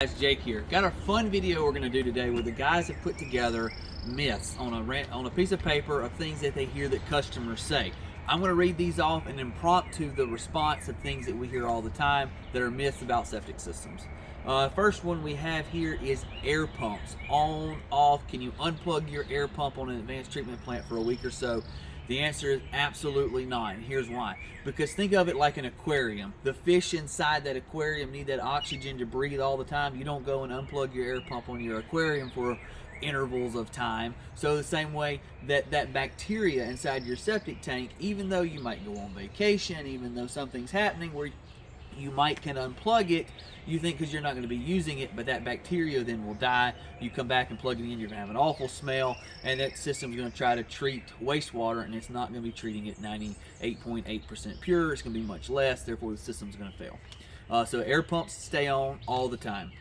Guys, Jake here. Got a fun video we're going to do today where the guys have put together myths on a piece of paper of things that they hear that customers say. I'm going to read these off and then prompt to the response of things that we hear all the time that are myths about septic systems. First one we have here is air pumps. On, off, can you unplug your air pump on an advanced treatment plant for a week or so? The answer is absolutely not, and here's why. Because think of it like an aquarium. The fish inside that aquarium need that oxygen to breathe all the time. You don't go and unplug your air pump on your aquarium for intervals of time. So the same way that bacteria inside your septic tank, even though you might go on vacation, even though something's happening where you might can unplug it, you think because you're not going to be using it, but that bacteria then will die. You come back and plug it in, you're going to have an awful smell, and that system's going to try to treat wastewater, and it's not going to be treating it 98.8% pure. It's going to be much less, therefore the system's going to fail. So air pumps stay on all the time.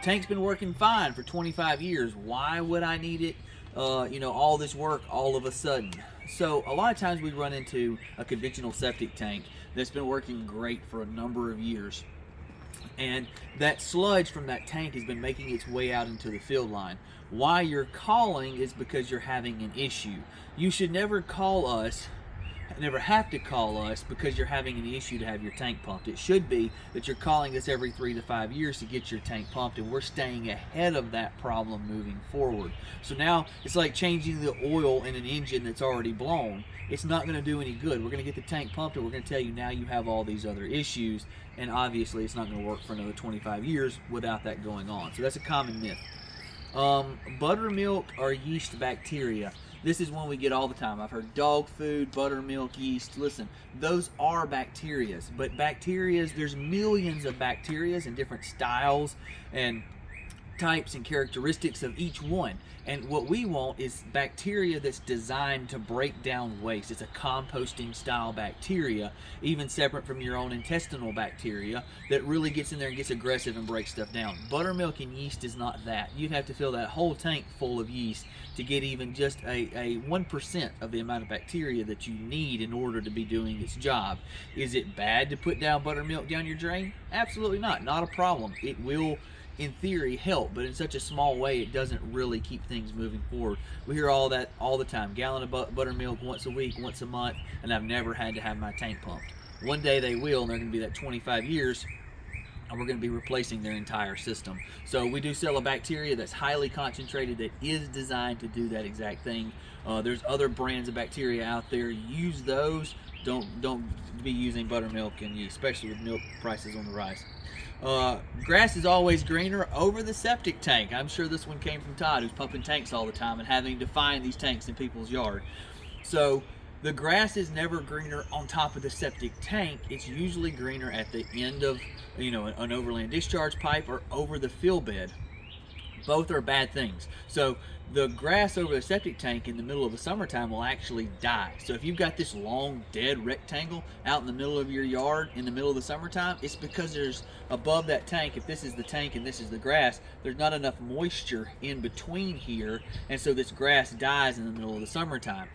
Tank's been working fine for 25 years. Why would I need it? All this work all of a sudden. So a lot of times we run into a conventional septic tank that's been working great for a number of years, and that sludge from that tank has been making its way out into the field line. Why you're calling is because you're having an issue. You should never have to call us because you're having an issue to have your tank pumped. It should be that you're calling us every 3 to 5 years to get your tank pumped, and we're staying ahead of that problem moving forward. So now it's like changing the oil in an engine that's already blown. It's not going to do any good. We're going to get the tank pumped, and we're going to tell you now you have all these other issues, and obviously it's not going to work for another 25 years without that going on. So that's a common myth. Buttermilk or yeast bacteria. This is one we get all the time. I've heard dog food, buttermilk, yeast. Listen, those are bacterias, but bacterias, there's millions of bacterias in different styles and types and characteristics of each one. And what we want is bacteria that's designed to break down waste. It's a composting style bacteria, even separate from your own intestinal bacteria, that really gets in there and gets aggressive and breaks stuff down. Buttermilk and yeast is not that. You'd have to fill that whole tank full of yeast to get even just a 1% of the amount of bacteria that you need in order to be doing its job. Is it bad to put down buttermilk down your drain? Absolutely not. Not a problem. It will, in theory, help, but in such a small way it doesn't really keep things moving forward. We hear all that all the time. Gallon of buttermilk once a week, once a month, and I've never had to have my tank pumped. One day they will, and they're going to be that 25 years, and we're going to be replacing their entire system. So we do sell a bacteria that's highly concentrated that is designed to do that exact thing. There's other brands of bacteria out there. Use those. Don't be using buttermilk and yeast, especially with milk prices on the rise. Grass is always greener over the septic tank. I'm sure this one came from Todd, who's pumping tanks all the time and having to find these tanks in people's yard. So the grass is never greener on top of the septic tank. It's usually greener at the end of an overland discharge pipe or over the fill bed. Both are bad things. So the grass over the septic tank in the middle of the summertime will actually die. So if you've got this long dead rectangle out in the middle of your yard in the middle of the summertime, it's because there's above that tank, if this is the tank and this is the grass, there's not enough moisture in between here, and so this grass dies in the middle of the summertime.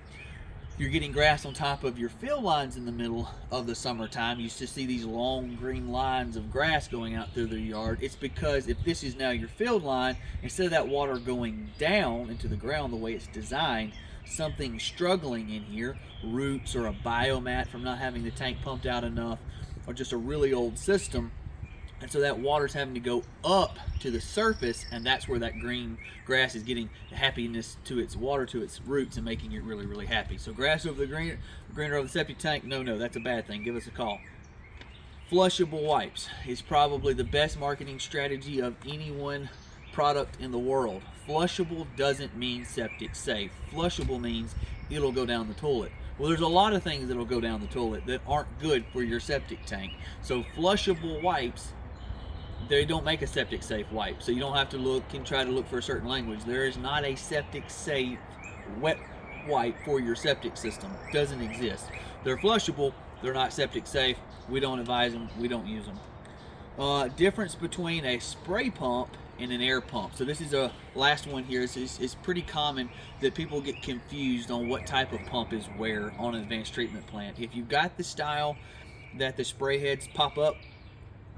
You're getting grass on top of your fill lines in the middle of the summertime. You used to see these long green lines of grass going out through the yard. It's because if this is now your field line, instead of that water going down into the ground the way it's designed, something's struggling in here, roots or a biomat from not having the tank pumped out enough, or just a really old system. And so that water's having to go up to the surface, and that's where that green grass is getting happiness to its water, to its roots, and making it really, really happy. So grass over the greener over the septic tank, no, that's a bad thing. Give us a call. Flushable wipes is probably the best marketing strategy of any one product in the world. Flushable doesn't mean septic safe. Flushable means it'll go down the toilet. Well, there's a lot of things that'll go down the toilet that aren't good for your septic tank. So flushable wipes, they don't make a septic safe wipe, so you don't have to look and try to look for a certain language. There is not a septic safe wet wipe for your septic system. It doesn't exist. They're flushable, they're not septic safe. We don't advise them, we don't use them. Difference between a spray pump and an air pump. So this is a last one here. It's pretty common that people get confused on what type of pump is where on an advanced treatment plant. If you've got the style that the spray heads pop up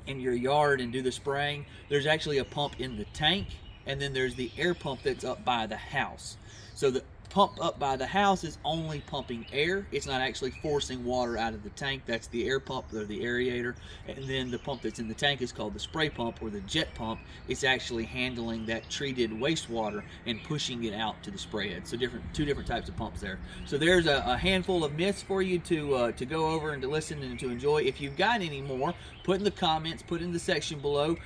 in your yard and do the spraying, there's actually a pump in the tank, and then there's the air pump that's up by the house. So the pump up by the house is only pumping air. It's not actually forcing water out of the tank. That's the air pump or the aerator. And then the pump that's in the tank is called the spray pump or the jet pump. It's actually handling that treated wastewater and pushing it out to the spray head. So two different types of pumps there. So there's a handful of myths for you to go over and to listen and to enjoy. If you've got any more, put in the comments, put in the section below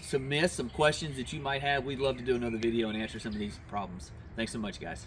some myths, some questions that you might have. We'd love to do another video and answer some of these problems. Thanks so much, guys.